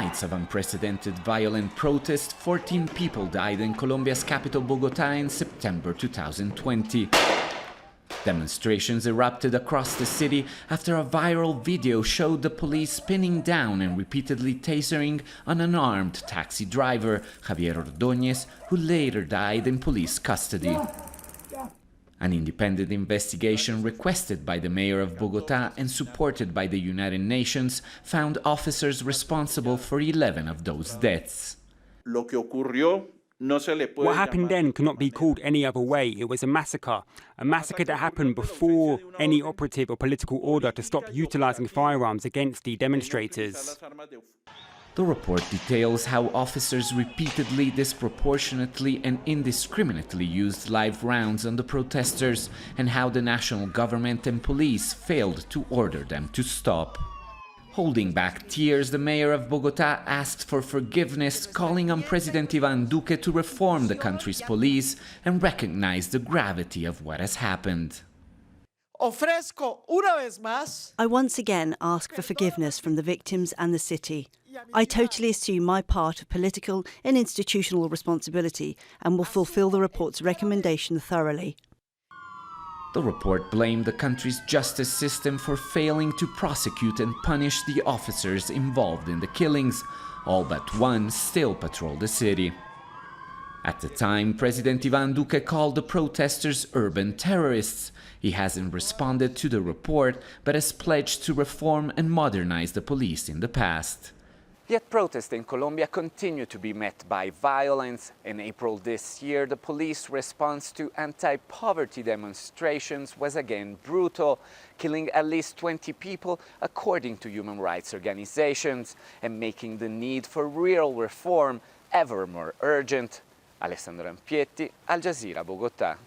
nights of unprecedented violent protest, 14 people died in Colombia's capital Bogota in September 2020. Demonstrations erupted across the city after a viral video showed the police spinning down and repeatedly tasering an unarmed taxi driver, Javier Ordóñez, who later died in police custody. An independent investigation requested by the mayor of Bogota and supported by the United Nations found officers responsible for 11 of those deaths. What happened then cannot be called any other way. It was a massacre that happened before any operative or political order to stop utilizing firearms against the demonstrators. The report details how officers repeatedly, disproportionately and indiscriminately used live rounds on the protesters and how the national government and police failed to order them to stop. Holding back tears, the mayor of Bogota asked for forgiveness, calling on President Iván Duque to reform the country's police and recognize the gravity of what has happened. I once again ask for forgiveness from the victims and the city. I totally assume my part of political and institutional responsibility and will fulfil the report's recommendation thoroughly. The report blamed the country's justice system for failing to prosecute and punish the officers involved in the killings. All but one still patrol the city. At the time, President Iván Duque called the protesters urban terrorists. He hasn't responded to the report, but has pledged to reform and modernize the police in the past. Yet protests in Colombia continue to be met by violence. In April this year, the police response to anti-poverty demonstrations was again brutal, killing at least 20 people, according to human rights organizations, and making the need for real reform ever more urgent. Alessandro Rampietti, Jazeera, Bogota.